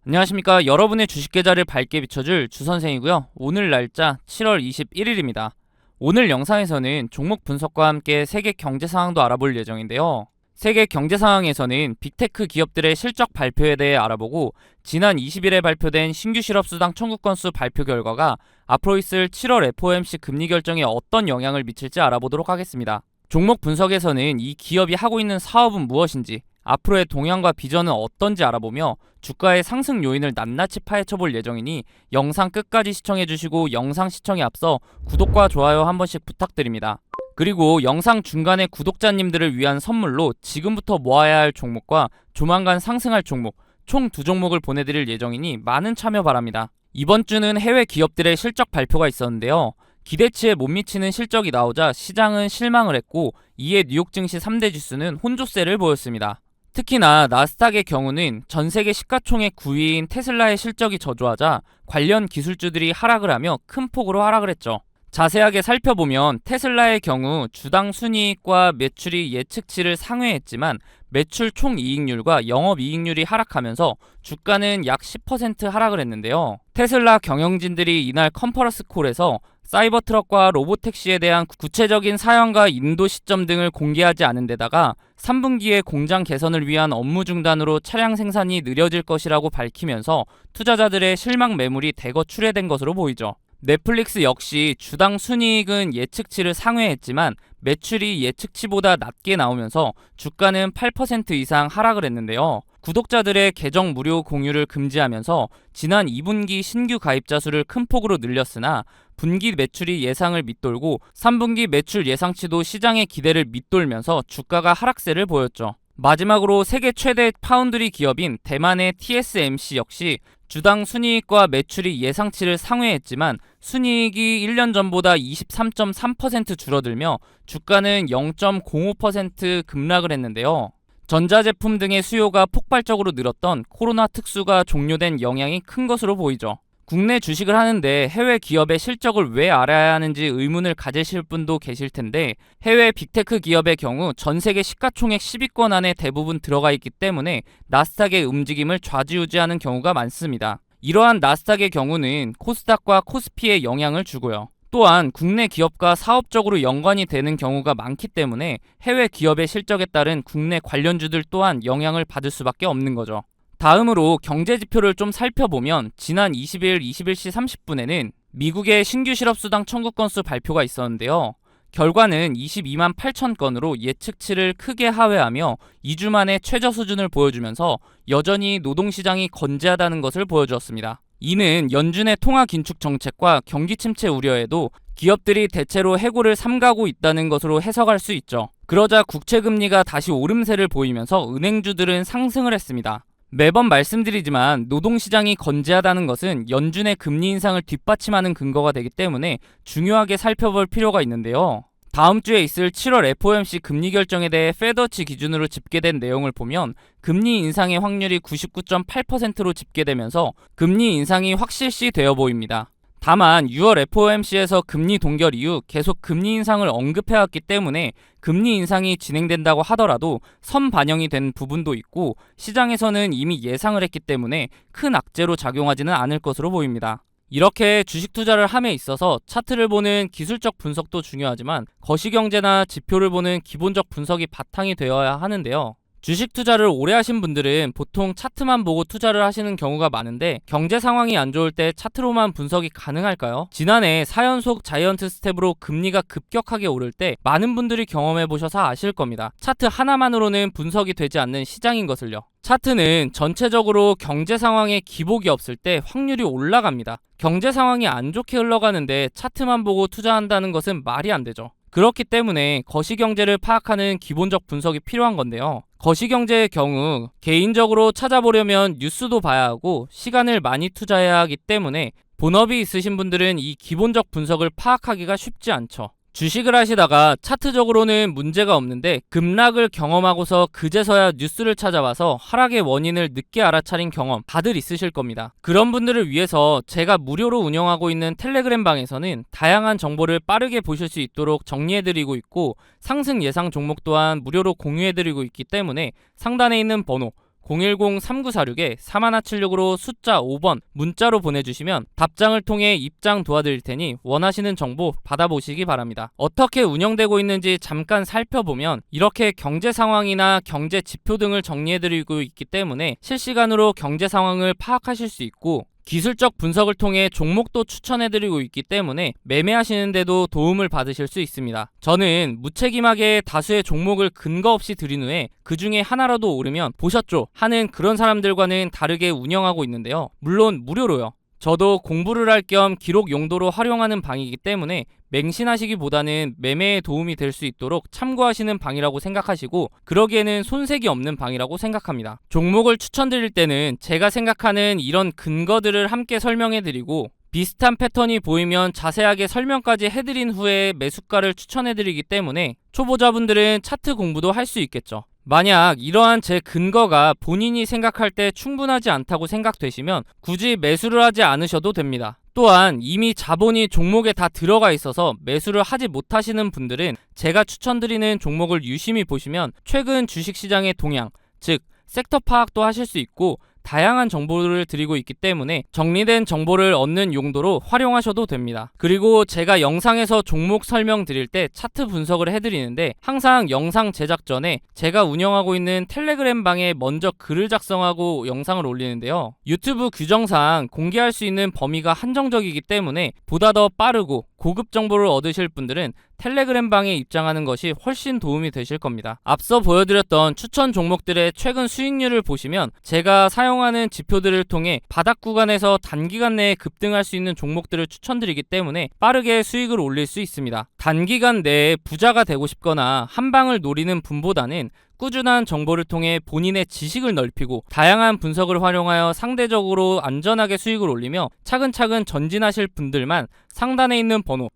안녕하십니까. 여러분의 주식 계좌를 밝게 비춰줄 주선생이고요. 오늘 날짜 7월 21일입니다. 오늘 영상에서는 종목 분석과 함께 세계 경제 상황도 알아볼 예정인데요. 세계 경제 상황에서는 빅테크 기업들의 실적 발표에 대해 알아보고, 지난 20일에 발표된 신규 실업수당 청구 건수 발표 결과가 앞으로 있을 7월 FOMC 금리 결정에 어떤 영향을 미칠지 알아보도록 하겠습니다. 종목 분석에서는 이 기업이 하고 있는 사업은 무엇인지, 앞으로의 동향과 비전은 어떤지 알아보며 주가의 상승 요인을 낱낱이 파헤쳐볼 예정이니 영상 끝까지 시청해주시고, 영상 시청에 앞서 구독과 좋아요 한 번씩 부탁드립니다. 그리고 영상 중간에 구독자님들을 위한 선물로 지금부터 모아야 할 종목과 조만간 상승할 종목 총 2종목을 보내드릴 예정이니 많은 참여 바랍니다. 이번 주는 해외 기업들의 실적 발표가 있었는데요. 기대치에 못 미치는 실적이 나오자 시장은 실망을 했고, 이에 뉴욕 증시 3대 지수는 혼조세를 보였습니다. 특히나 나스닥의 경우는 전세계 시가총액 9위인 테슬라의 실적이 저조하자 관련 기술주들이 하락을 하며 큰 폭으로 하락을 했죠. 자세하게 살펴보면 테슬라의 경우 주당 순이익과 매출이 예측치를 상회했지만 매출 총이익률과 영업이익률이 하락하면서 주가는 약 10% 하락을 했는데요. 테슬라 경영진들이 이날 컨퍼런스 콜에서 사이버 트럭과 로보택시에 대한 구체적인 사양과 인도 시점 등을 공개하지 않은 데다가 3분기에 공장 개선을 위한 업무 중단으로 차량 생산이 느려질 것이라고 밝히면서 투자자들의 실망 매물이 대거 출회된 것으로 보이죠. 넷플릭스 역시 주당 순이익은 예측치를 상회했지만 매출이 예측치보다 낮게 나오면서 주가는 8% 이상 하락을 했는데요. 구독자들의 계정 무료 공유를 금지하면서 지난 2분기 신규 가입자 수를 큰 폭으로 늘렸으나 분기 매출이 예상을 밑돌고 3분기 매출 예상치도 시장의 기대를 밑돌면서 주가가 하락세를 보였죠. 마지막으로 세계 최대 파운드리 기업인 대만의 TSMC 역시 주당 순이익과 매출이 예상치를 상회했지만 순이익이 1년 전보다 23.3% 줄어들며 주가는 0.05% 급락을 했는데요. 전자제품 등의 수요가 폭발적으로 늘었던 코로나 특수가 종료된 영향이 큰 것으로 보이죠. 국내 주식을 하는데 해외 기업의 실적을 왜 알아야 하는지 의문을 가지실 분도 계실 텐데, 해외 빅테크 기업의 경우 전 세계 시가총액 10위권 안에 대부분 들어가 있기 때문에 나스닥의 움직임을 좌지우지하는 경우가 많습니다. 이러한 나스닥의 경우는 코스닥과 코스피에 영향을 주고요. 또한 국내 기업과 사업적으로 연관이 되는 경우가 많기 때문에 해외 기업의 실적에 따른 국내 관련주들 또한 영향을 받을 수밖에 없는 거죠. 다음으로 경제지표를 좀 살펴보면 지난 20일 21시 30분에는 미국의 신규 실업수당 청구 건수 발표가 있었는데요. 결과는 22만 8천 건으로 예측치를 크게 하회하며 2주 만에 최저 수준을 보여주면서 여전히 노동시장이 건재하다는 것을 보여주었습니다. 이는 연준의 통화 긴축 정책과 경기 침체 우려에도 기업들이 대체로 해고를 삼가고 있다는 것으로 해석할 수 있죠. 그러자 국채금리가 다시 오름세를 보이면서 은행주들은 상승을 했습니다. 매번 말씀드리지만 노동시장이 건재하다는 것은 연준의 금리 인상을 뒷받침하는 근거가 되기 때문에 중요하게 살펴볼 필요가 있는데요. 다음 주에 있을 7월 FOMC 금리 결정에 대해 페드워치 기준으로 집계된 내용을 보면 금리 인상의 확률이 99.8%로 집계되면서 금리 인상이 확실시 되어 보입니다. 다만 6월 FOMC에서 금리 동결 이후 계속 금리 인상을 언급해왔기 때문에 금리 인상이 진행된다고 하더라도 선반영이 된 부분도 있고, 시장에서는 이미 예상을 했기 때문에 큰 악재로 작용하지는 않을 것으로 보입니다. 이렇게 주식 투자를 함에 있어서 차트를 보는 기술적 분석도 중요하지만 거시경제나 지표를 보는 기본적 분석이 바탕이 되어야 하는데요. 주식 투자를 오래 하신 분들은 보통 차트만 보고 투자를 하시는 경우가 많은데, 경제 상황이 안 좋을 때 차트로만 분석이 가능할까요? 지난해 4연속 자이언트 스텝으로 금리가 급격하게 오를 때 많은 분들이 경험해 보셔서 아실 겁니다. 차트 하나만으로는 분석이 되지 않는 시장인 것을요. 차트는 전체적으로 경제 상황에 기복이 없을 때 확률이 올라갑니다. 경제 상황이 안 좋게 흘러가는데 차트만 보고 투자한다는 것은 말이 안 되죠. 그렇기 때문에 거시경제를 파악하는 기본적 분석이 필요한 건데요. 거시경제의 경우 개인적으로 찾아보려면 뉴스도 봐야 하고 시간을 많이 투자해야 하기 때문에 본업이 있으신 분들은 이 기본적 분석을 파악하기가 쉽지 않죠. 주식을 하시다가 차트적으로는 문제가 없는데 급락을 경험하고서 그제서야 뉴스를 찾아봐서 하락의 원인을 늦게 알아차린 경험 다들 있으실 겁니다. 그런 분들을 위해서 제가 무료로 운영하고 있는 텔레그램 방에서는 다양한 정보를 빠르게 보실 수 있도록 정리해드리고 있고, 상승 예상 종목 또한 무료로 공유해드리고 있기 때문에 상단에 있는 번호 010-3946-4176으로 숫자 5번 문자로 보내주시면 답장을 통해 입장 도와드릴 테니 원하시는 정보 받아보시기 바랍니다. 어떻게 운영되고 있는지 잠깐 살펴보면 이렇게 경제 상황이나 경제 지표 등을 정리해드리고 있기 때문에 실시간으로 경제 상황을 파악하실 수 있고, 기술적 분석을 통해 종목도 추천해드리고 있기 때문에 매매하시는데도 도움을 받으실 수 있습니다. 저는 무책임하게 다수의 종목을 근거 없이 드린 후에 그 중에 하나라도 오르면 보셨죠? 하는 그런 사람들과는 다르게 운영하고 있는데요. 물론 무료로요. 저도 공부를 할 겸 기록 용도로 활용하는 방이기 때문에 맹신하시기보다는 매매에 도움이 될 수 있도록 참고하시는 방이라고 생각하시고, 그러기에는 손색이 없는 방이라고 생각합니다. 종목을 추천드릴 때는 제가 생각하는 이런 근거들을 함께 설명해드리고, 비슷한 패턴이 보이면 자세하게 설명까지 해드린 후에 매수가를 추천해드리기 때문에 초보자분들은 차트 공부도 할 수 있겠죠. 만약 이러한 제 근거가 본인이 생각할 때 충분하지 않다고 생각되시면 굳이 매수를 하지 않으셔도 됩니다. 또한 이미 자본이 종목에 다 들어가 있어서 매수를 하지 못하시는 분들은 제가 추천드리는 종목을 유심히 보시면 최근 주식시장의 동향, 즉 섹터 파악도 하실 수 있고, 다양한 정보를 드리고 있기 때문에 정리된 정보를 얻는 용도로 활용하셔도 됩니다. 그리고 제가 영상에서 종목 설명 드릴 때 차트 분석을 해드리는데, 항상 영상 제작 전에 제가 운영하고 있는 텔레그램 방에 먼저 글을 작성하고 영상을 올리는데요. 유튜브 규정상 공개할 수 있는 범위가 한정적이기 때문에 보다 더 빠르고 고급 정보를 얻으실 분들은 텔레그램 방에 입장하는 것이 훨씬 도움이 되실 겁니다. 앞서 보여드렸던 추천 종목들의 최근 수익률을 보시면 제가 사용하는 지표들을 통해 바닥 구간에서 단기간 내에 급등할 수 있는 종목들을 추천드리기 때문에 빠르게 수익을 올릴 수 있습니다. 단기간 내에 부자가 되고 싶거나 한 방을 노리는 분보다는 꾸준한 정보를 통해 본인의 지식을 넓히고 다양한 분석을 활용하여 상대적으로 안전하게 수익을 올리며 차근차근 전진하실 분들만 상단에 있는 번호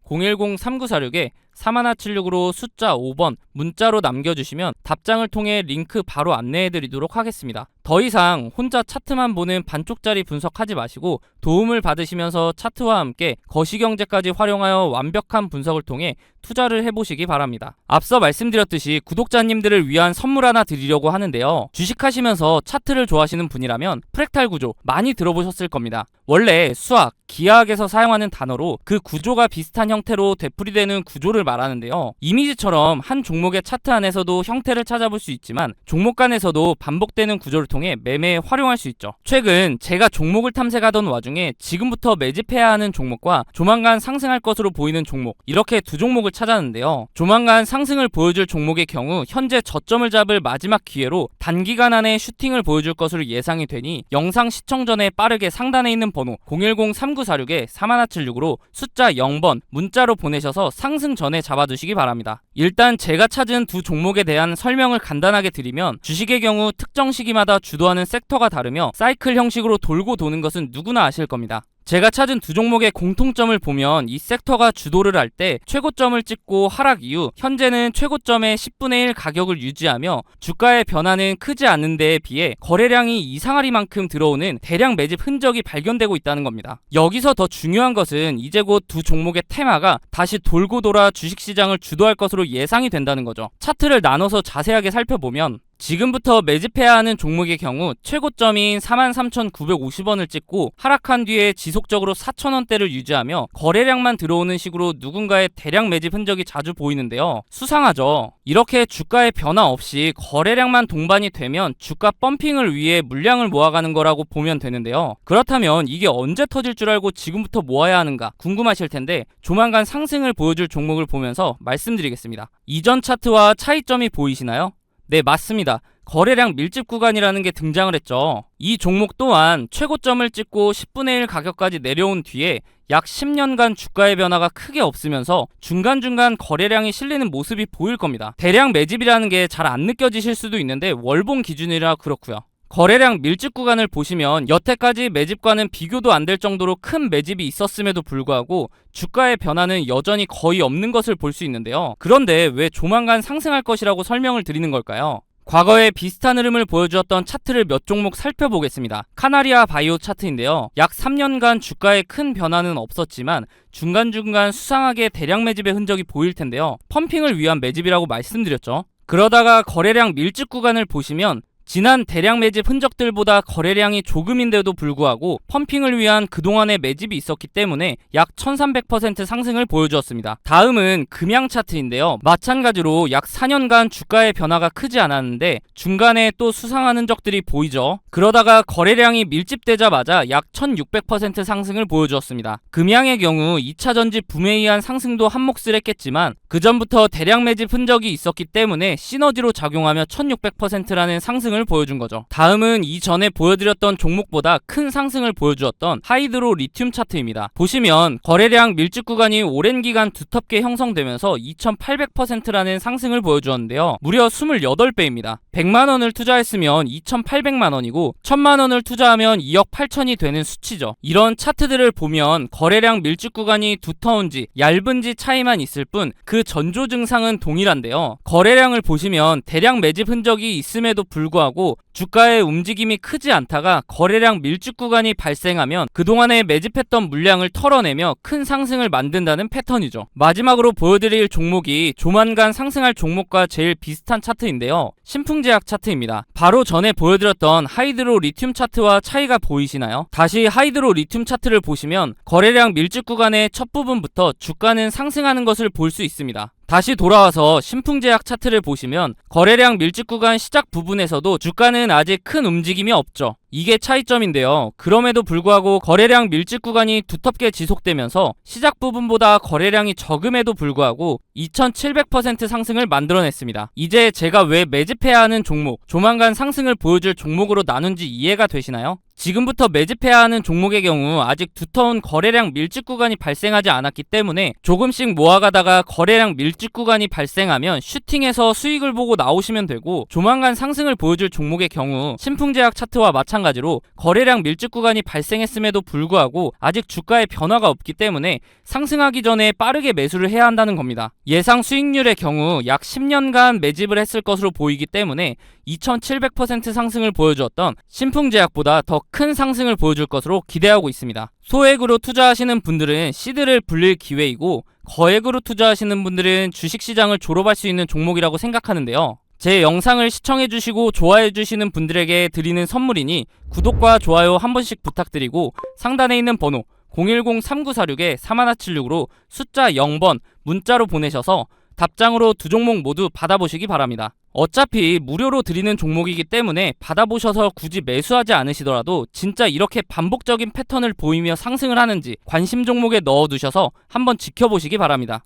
010-3946-4176으로 숫자 5번 문자로 남겨주시면 답장을 통해 링크 바로 안내해드리도록 하겠습니다. 더 이상 혼자 차트만 보는 반쪽짜리 분석하지 마시고 도움을 받으시면서 차트와 함께 거시경제까지 활용하여 완벽한 분석을 통해 투자를 해보시기 바랍니다. 앞서 말씀드렸듯이 구독자님들을 위한 선물 하나 드리려고 하는데요. 주식하시면서 차트를 좋아하시는 분이라면 프랙탈 구조 많이 들어보셨을 겁니다. 원래 수학, 기하학에서 사용하는 단어로 그 구조가 비슷한 형태로 되풀이되는 구조를 말하는데요. 이미지처럼 한 종목의 차트 안에서도 형태를 찾아볼 수 있지만 종목 간에서도 반복되는 구조를 통해 매매에 활용할 수 있죠. 최근 제가 종목을 탐색하던 와중에 지금부터 매집해야 하는 종목과 조만간 상승할 것으로 보이는 종목, 이렇게 두 종목을 찾았는데요. 조만간 상승을 보여줄 종목의 경우 현재 저점을 잡을 마지막 기회로 단기간 안에 슈팅을 보여줄 것으로 예상이 되니 영상 시청 전에 빠르게 상단에 있는 번호 010-3946-4176으로 숫자 0번 문자로 보내셔서 상승 전에 잡아두시기 바랍니다. 일단 제가 찾은 두 종목에 대한 설명을 간단하게 드리면, 주식의 경우 특정 시기마다 주도하는 섹터가 다르며 사이클 형식으로 돌고 도는 것은 누구나 아실 겁니다. 제가 찾은 두 종목의 공통점을 보면 이 섹터가 주도를 할 때 최고점을 찍고 하락 이후 현재는 최고점의 10분의 1 가격을 유지하며 주가의 변화는 크지 않은 데에 비해 거래량이 이상하리만큼 들어오는 대량 매집 흔적이 발견되고 있다는 겁니다. 여기서 더 중요한 것은 이제 곧 두 종목의 테마가 다시 돌고 돌아 주식시장을 주도할 것으로 예상이 된다는 거죠. 차트를 나눠서 자세하게 살펴보면 지금부터 매집해야 하는 종목의 경우 최고점인 43,950원을 찍고 하락한 뒤에 지속적으로 4,000원대를 유지하며 거래량만 들어오는 식으로 누군가의 대량 매집 흔적이 자주 보이는데요. 수상하죠. 이렇게 주가의 변화 없이 거래량만 동반이 되면 주가 펌핑을 위해 물량을 모아가는 거라고 보면 되는데요. 그렇다면 이게 언제 터질 줄 알고 지금부터 모아야 하는가 궁금하실 텐데, 조만간 상승을 보여줄 종목을 보면서 말씀드리겠습니다. 이전 차트와 차이점이 보이시나요? 네, 맞습니다. 거래량 밀집 구간이라는 게 등장을 했죠. 이 종목 또한 최고점을 찍고 10분의 1 가격까지 내려온 뒤에 약 10년간 주가의 변화가 크게 없으면서 중간중간 거래량이 실리는 모습이 보일 겁니다. 대량 매집이라는 게 잘 안 느껴지실 수도 있는데 월봉 기준이라 그렇고요. 거래량 밀집 구간을 보시면 여태까지 매집과는 비교도 안 될 정도로 큰 매집이 있었음에도 불구하고 주가의 변화는 여전히 거의 없는 것을 볼 수 있는데요. 그런데 왜 조만간 상승할 것이라고 설명을 드리는 걸까요? 과거에 비슷한 흐름을 보여주었던 차트를 몇 종목 살펴보겠습니다. 카나리아 바이오 차트인데요. 약 3년간 주가에 큰 변화는 없었지만 중간중간 수상하게 대량 매집의 흔적이 보일 텐데요. 펌핑을 위한 매집이라고 말씀드렸죠. 그러다가 거래량 밀집 구간을 보시면 지난 대량 매집 흔적들보다 거래량이 조금인데도 불구하고 펌핑을 위한 그동안의 매집이 있었기 때문에 약 1300% 상승을 보여주었습니다. 다음은 금양 차트인데요. 마찬가지로 약 4년간 주가의 변화가 크지 않았는데 중간에 또 수상한 흔적들이 보이죠. 그러다가 거래량이 밀집되자마자 약 1600% 상승을 보여주었습니다. 금양의 경우 2차 전지 붐에 의한 상승도 한몫을 했겠지만 그 전부터 대량 매집 흔적이 있었기 때문에 시너지로 작용하며 1600%라는 상승을 보여준 거죠. 다음은 이전에 보여드렸던 종목보다 큰 상승을 보여주었던 하이드로 리튬 차트입니다. 보시면 거래량 밀집 구간이 오랜 기간 두텁게 형성되면서 2800%라는 상승을 보여주었는데요. 무려 28배입니다. 100만원을 투자했으면 2800만원이고 1000만원을 투자하면 2억 8천이 되는 수치죠. 이런 차트들을 보면 거래량 밀집 구간이 두터운지 얇은지 차이만 있을 뿐 그 전조 증상은 동일한데요. 거래량을 보시면 대량 매집 흔적이 있음에도 불구하고 주가의 움직임이 크지 않다가 거래량 밀집 구간이 발생하면 그동안에 매집했던 물량을 털어내며 큰 상승을 만든다는 패턴이죠. 마지막으로 보여드릴 종목이 조만간 상승할 종목과 제일 비슷한 차트인데요. 신풍제약 차트입니다. 바로 전에 보여드렸던 하이드로 리튬 차트와 차이가 보이시나요? 다시 하이드로 리튬 차트를 보시면 거래량 밀집 구간의 첫 부분부터 주가는 상승하는 것을 볼 수 있습니다. 다시 돌아와서 신풍제약 차트를 보시면 거래량 밀집 구간 시작 부분에서도 주가는 아직 큰 움직임이 없죠. 이게 차이점인데요. 그럼에도 불구하고 거래량 밀집 구간이 두텁게 지속되면서 시작 부분보다 거래량이 적음에도 불구하고 2700% 상승을 만들어냈습니다. 이제 제가 왜 매집해야 하는 종목, 조만간 상승을 보여줄 종목으로 나눈지 이해가 되시나요? 지금부터 매집해야 하는 종목의 경우 아직 두터운 거래량 밀집 구간이 발생하지 않았기 때문에 조금씩 모아가다가 거래량 밀집 구간이 발생하면 슈팅해서 수익을 보고 나오시면 되고, 조만간 상승을 보여줄 종목의 경우 신풍제약 차트와 마찬가지로 거래량 밀집 구간이 발생했음에도 불구하고 아직 주가의 변화가 없기 때문에 상승하기 전에 빠르게 매수를 해야 한다는 겁니다. 예상 수익률의 경우 약 10년간 매집을 했을 것으로 보이기 때문에 2700% 상승을 보여주었던 신풍제약보다 더 큰 상승을 보여줄 것으로 기대하고 있습니다. 소액으로 투자하시는 분들은 시드를 불릴 기회이고, 거액으로 투자하시는 분들은 주식시장을 졸업할 수 있는 종목이라고 생각하는데요. 제 영상을 시청해주시고 좋아해주시는 분들에게 드리는 선물이니 구독과 좋아요 한 번씩 부탁드리고, 상단에 있는 번호 010-3946-4176으로 숫자 0번 문자로 보내셔서 답장으로 두 종목 모두 받아보시기 바랍니다. 어차피 무료로 드리는 종목이기 때문에 받아보셔서 굳이 매수하지 않으시더라도 진짜 이렇게 반복적인 패턴을 보이며 상승을 하는지 관심 종목에 넣어두셔서 한번 지켜보시기 바랍니다.